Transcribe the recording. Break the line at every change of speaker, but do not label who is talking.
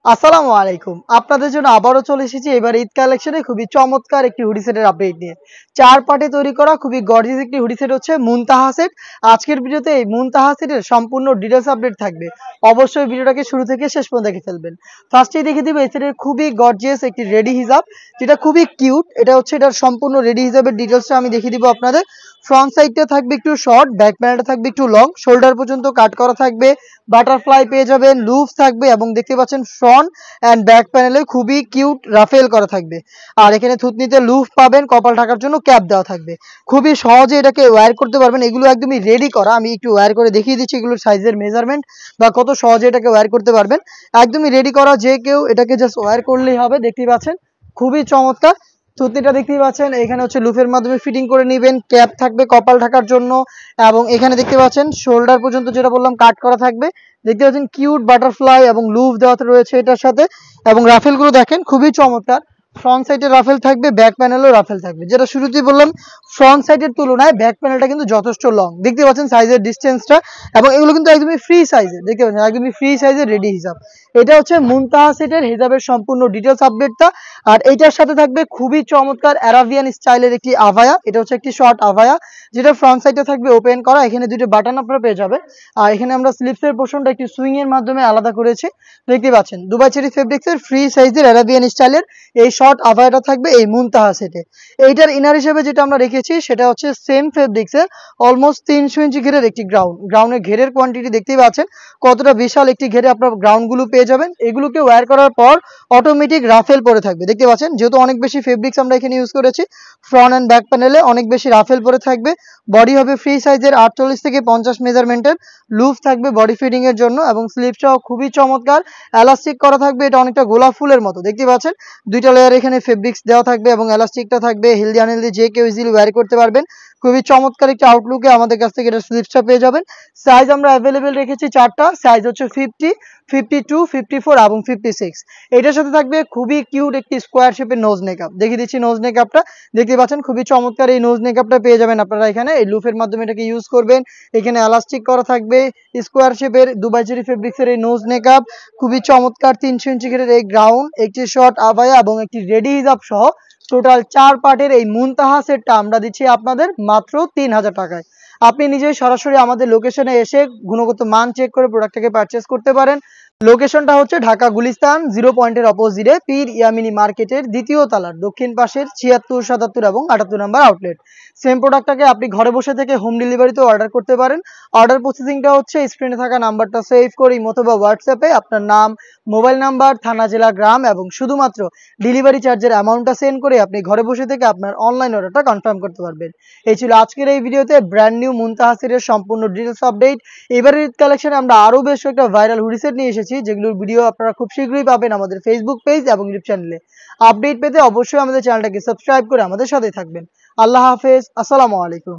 আসসালামু আলাইকুম। আপনাদের জন্য আবারও চলে এসেছি এবার ঈদ কালেকশনে খুবই চমৎকার একটি হুডি সেটের আপডেট নিয়ে। ৪ পার্টে তৈরি করা খুবই গর্জিয়াস একটি হুডি সেট হচ্ছে মুনতাহা সেট। আজকের ভিডিওতে এই মুনতাহা সেটের সম্পূর্ণ ডিটেইলস আপডেট থাকবে। অবশ্যই ভিডিওটাকে শুরু থেকে শেষ পর্যন্ত দেখে ফেলবেন। ফার্স্টেই দেখিয়ে দিব এই সেটের খুবই গর্জিয়াস একটি রেডি হিজাব, যেটা খুবই কিউট। এটা হচ্ছে এটার সম্পূর্ণ রেডি হিজাবের ডিটেইলসটা আমি দেখিয়ে দিব আপনাদের। ফ্রন্ট সাইডটা থাকবে একটু শর্ট, ব্যাক প্যানেলটা থাকবে একটু লং, শোল্ডার পর্যন্ত কাট করা থাকবে, বাটারফ্লাই পেয়ে যাবেন, লুপস থাকবে এবং দেখতে পাচ্ছেন ফ্রন্ট অ্যান্ড ব্যাক প্যানেলে খুবই কিউট রাফেল করা থাকবে। আর এখানে থুতনিতে লুপ পাবেন, কপাল ঢাকার জন্য ক্যাপ দেওয়া থাকবে। খুবই সহজে এটাকে ওয়্যার করতে পারবেন। এগুলো একদমই রেডি করা, আমি একটু ওয়্যার করে দেখিয়ে দিচ্ছি এগুলোর সাইজের মেজারমেন্ট বা কত সহজে এটাকে ওয়্যার করতে পারবেন। একদমই রেডি করা, যে কেউ এটাকে জাস্ট ওয়্যার করলেই হবে। দেখতেই পাচ্ছেন খুবই চমৎকার। থুতনিটা দেখতেই পাচ্ছেন, এখানে হচ্ছে লুপের মাধ্যমে ফিটিং করে নেবেন, ক্যাপ থাকবে কপাল ঢাকার জন্য এবং এখানে দেখতে পাচ্ছেন শোল্ডার পর্যন্ত যেটা বললাম কাট করা থাকবে। দেখতে পাচ্ছেন কিউট বাটারফ্লাই এবং লুপ দেওয়া রয়েছে এটার সাথে। এবং রাফেলগুলো দেখেন খুবই চমৎকার। ফ্রন্ট সাইডে রাফেল থাকবে, ব্যাক প্যানেলও রাফেল থাকবে। যেটা শুরুতেই বললাম, ফ্রন্ট সাইডের তুলনায় ব্যাক প্যানেলটা কিন্তু যথেষ্ট লং। দেখতে পাচ্ছেন সাইজের ডিসটেন্সটা, এবং এগুলো কিন্তু একদমই ফ্রি সাইজের। দেখতে পাচ্ছেন একদমই ফ্রি সাইজের রেডি হিসাব। এটা হচ্ছে মুনতাহা সেটের হিজাবের সম্পূর্ণ ডিটেলস আপডেটটা। আর এইটার সাথে থাকবে খুবই চমৎকার অ্যারাবিয়ান স্টাইলের একটি আভায়া। এটা হচ্ছে একটি শর্ট আভায়া, যেটা ফ্রন্ট সাইডে থাকবে ওপেন করা। এখানে দুটো বাটন আপনারা পেয়ে যাবেন। আর এখানে আমরা স্লিপসের পোর্শনটা একটি সুইং এর মাধ্যমে আলাদা করেছি। দেখতে পাচ্ছেন দুবাই চেরি ফেব্রিক্সের ফ্রি সাইজের অ্যারাবিয়ান স্টাইলের এই শর্ট আভায়াটা থাকবে এই মুনতাহা সেটে। এইটার ইনার হিসেবে যেটা আমরা রেখেছি সেটা হচ্ছে সেম ফেব্রিক্সের অলমোস্ট 300 ইঞ্চি ঘেরের একটি গ্রাউন্ডের ঘেরের কোয়ান্টিটি দেখতেই পাচ্ছেন কতটা বিশাল একটি ঘেরে আপনার গ্রাউন্ডগুলো পেয়ে যাবেন। এগুলোকে ওয়্যার করার পর অটোমেটিক রাফেল পরে থাকবে। দেখতে পাচ্ছেন যেহেতু অনেক বেশি ফেব্রিক্স আমরা এখানে ইউজ করেছি, ফ্রন্ট অ্যান্ড ব্যাক প্যানেলে অনেক বেশি রাফেল পরে থাকবে। বডি হবে ফ্রি সাইজের 48 থেকে 50 মেজারমেন্টের, লুপ থাকবে বডি ফিটিং এর জন্য এবং স্লিপসটাও খুবই চমৎকার এলাস্টিক করা থাকবে। এটা অনেকটা গোলাপ ফুলের মতো দেখতে পাচ্ছেন। দুইটা লেয়ার এখানে ফেব্রিক্স দেওয়া থাকবে এবং এলাস্টিকটা থাকবে হেলদি আনহেলদি যে কেউ ইজিলি ওয়্যার করতে পারবেন। খুবই চমৎকার একটা আউটলুকে আমাদের কাছ থেকে এটা স্লিপসটা পেয়ে যাবেন। সাইজ আমরা অ্যাভেলেবেল রেখেছি চারটা সাইজ, হচ্ছে 50, 52, 54 এবং 56। এটার সাথে থাকবে খুবই কিউট একটি স্কোয়ার শেপের নোজ নেকআপ। দেখিয়ে দিচ্ছি নোজ নেকআপটা। দেখতে পাচ্ছেন খুবই চমৎকার এই নোজ নেকআপটা পেয়ে যাবেন আপনারা এখানে। এই লুফের মাধ্যমে এটাকে ইউজ করবেন। এখানে এলাস্টিক করা থাকবে স্কোয়ার শেপের দুবাই চেরি ফেব্রিক্সের এই নোজ নেকআপ। খুবই চমৎকার 300 ইঞ্চি ঘেরের এই গ্রাউন্ড, একটি শর্ট আভায়া এবং একটি রেডি হিজাব সহ টোটাল 4 পার্টের এই মুনতাহা সেটটা আমরা দিচ্ছি আপনাদের মাত্র 3000 টাকায়। আপনি নিজেই সরাসরি আমাদের লোকেশনে এসে গুণগত মান চেক করে প্রোডাক্টটাকে পারচেস করতে পারেন। লোকেশনটা হচ্ছে ঢাকা গুলিস্তান 0 পয়েন্টের অপোজিটে পীর ইয়ামিনী মার্কেটের দ্বিতীয় তলার দক্ষিণ পাশের 76, 77 এবং 78 নাম্বার আউটলেট। সেম প্রোডাক্টটাকে আপনি ঘরে বসে থেকে হোম ডেলিভারিতেও অর্ডার করতে পারেন। অর্ডার প্রসেসিংটা হচ্ছে স্ক্রিনে থাকা নাম্বারটা সেভ করে অথবা হোয়াটসঅ্যাপে আপনার নাম, মোবাইল নাম্বার, থানা, জেলা, গ্রাম এবং শুধুমাত্র ডেলিভারি চার্জের অ্যামাউন্টটা সেন্ড করে আপনি ঘরে বসে থেকে আপনার অনলাইন অর্ডারটা কনফার্ম করতে পারবেন। এই ছিল আজকের এই ভিডিওতে ব্র্যান্ড নিউ মুনতাহা সেটের সম্পূর্ণ ডিটেলস আপডেট। এবারের ঈদ কালেকশনে আমরা আরও বেশ একটা ভাইরাল হুডি সেট নিয়ে এসেছি, যেগুলোর ভিডিও আপনারা খুব শীঘ্রই পাবেন আমাদের ফেসবুক পেজ এবং ইউটিউব চ্যানেলে। আপডেট পেতে অবশ্যই আমাদের চ্যানেলটাকে সাবস্ক্রাইব করে আমাদের সাথে থাকবেন। আল্লাহ হাফেজ, আসসালামু আলাইকুম।